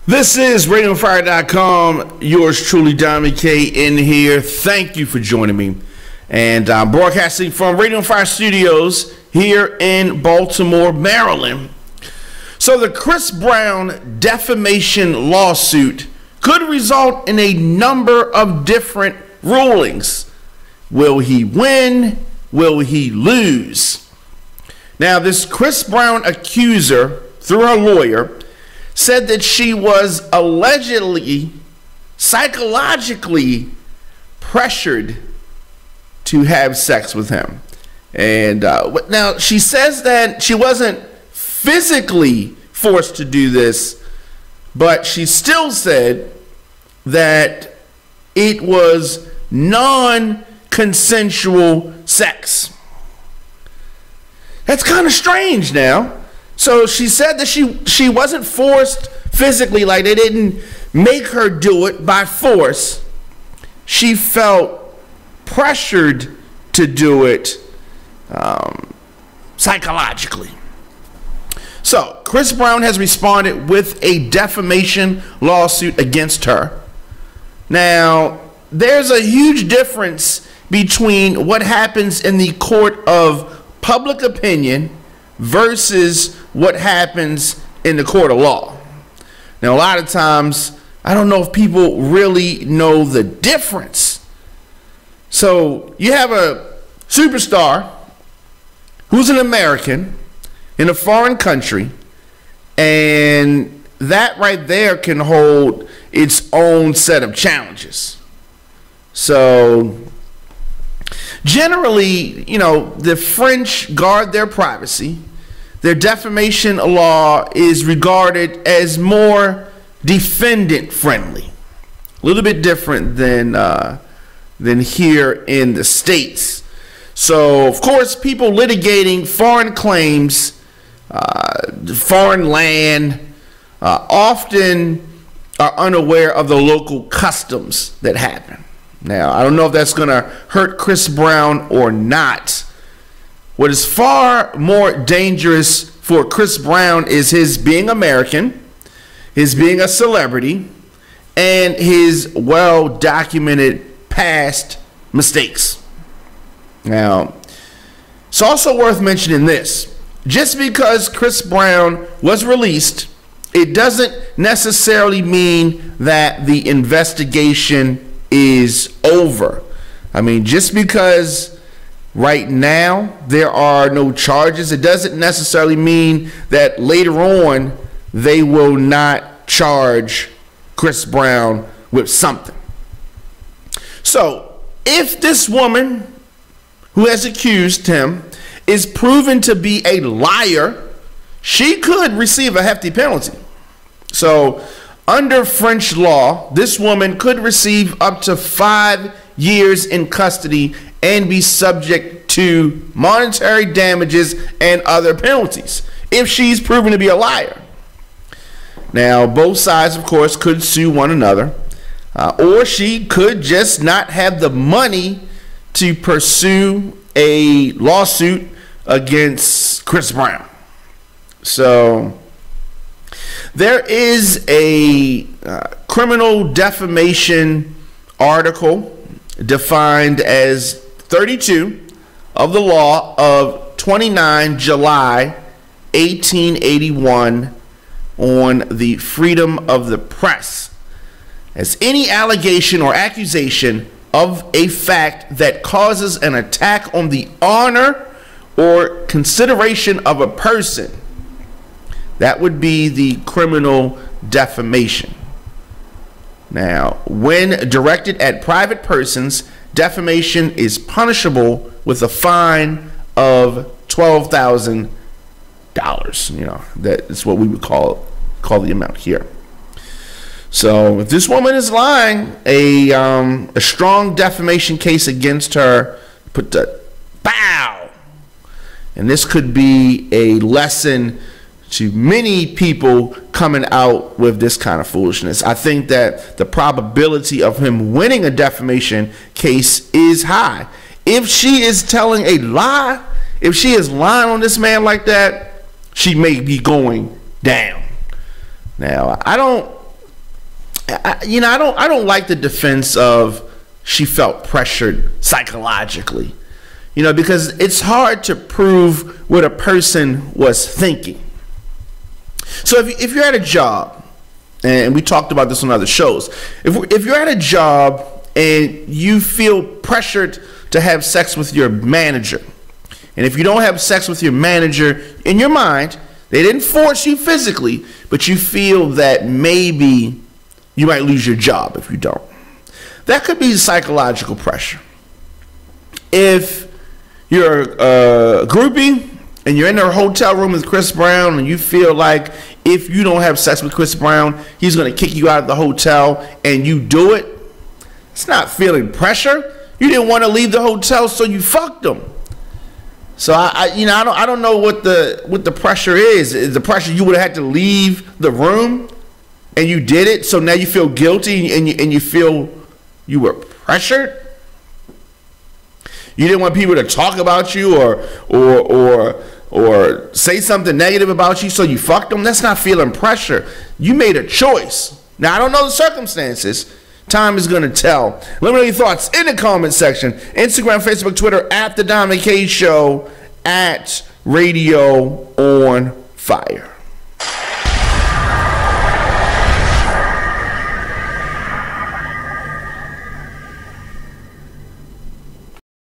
This is Radioonfire.com. Yours truly, Dominic K. in here. Thank you for joining me. And I'm broadcasting from Radioonfire Studios here in Baltimore, Maryland. So the Chris Brown defamation lawsuit could result in a number of different rulings. Will he win? Will he lose? Now, this Chris Brown accuser, through her lawyer, said that she was allegedly psychologically pressured to have sex with him. And now she says that she wasn't physically forced to do this, but she still said that it was non-consensual sex. That's kind of strange now. So she said that she wasn't forced physically, like they didn't make her do it by force. She felt pressured to do it psychologically. So Chris Brown has responded with a defamation lawsuit against her. Now, there's a huge difference between what happens in the court of public opinion versus what happens in the court of law. Now, a lot of times, I don't know if people really know the difference. So you have a superstar who's an American in a foreign country, and that right there can hold its own set of challenges. So generally, you know, the French guard their privacy. Their defamation law is regarded as more defendant friendly, a little bit different than here in the States. So, of course, people litigating foreign claims, foreign land, often are unaware of the local customs that happen. Now, I don't know if that's going to hurt Chris Brown or not. What is far more dangerous for Chris Brown is his being American, his being a celebrity, and his well-documented past mistakes. Now, it's also worth mentioning this. Just because Chris Brown was released, it doesn't necessarily mean that the investigation is over. I mean, just because right now there are no charges, it doesn't necessarily mean that later on they will not charge Chris Brown with something. So if this woman who has accused him is proven to be a liar, she could receive a hefty penalty. So under French law, this woman could receive up to 5 years in custody and be subject to monetary damages and other penalties if she's proven to be a liar. Now, both sides, of course, could sue one another, or she could just not have the money to pursue a lawsuit against Chris Brown. So there is a criminal defamation article defined as 32 of the law of 29 July 1881 on the freedom of the press as any allegation or accusation of a fact that causes an attack on the honor or consideration of a person. That would be the criminal defamation. Now, when directed at private persons, defamation is punishable with a fine of $12,000. You know, that is what we would call the amount here. So if this woman is lying, a strong defamation case against her, put the bow. And this could be a lesson to many people coming out with this kind of foolishness. I think that the probability of him winning a defamation case is high. If she is telling a lie, if she is lying on this man like that, she may be going down. Now, I don't I don't like the defense of she felt pressured psychologically, because it's hard to prove what a person was thinking. So if you're at a job, and we talked about this on other shows, if you're at a job and you feel pressured to have sex with your manager, and if you don't have sex with your manager, in your mind, they didn't force you physically, but you feel that maybe you might lose your job if you don't. That could be psychological pressure. If you're a groupie and you're in a hotel room with Chris Brown and you feel like if you don't have sex with Chris Brown, he's going to kick you out of the hotel, and you do it, it's not feeling pressure. You didn't want to leave the hotel, so you fucked him. So I don't know what the pressure is. Is the pressure you would have had to leave the room, and you did it, so now you feel guilty and you feel you were pressured? You didn't want people to talk about you or say something negative about you, so you fucked them? That's not feeling pressure. You made a choice. Now, I don't know the circumstances. Time is going to tell. Let me know your thoughts in the comment section. Instagram, Facebook, Twitter, at The Dominic K Show, at Radio on Fire.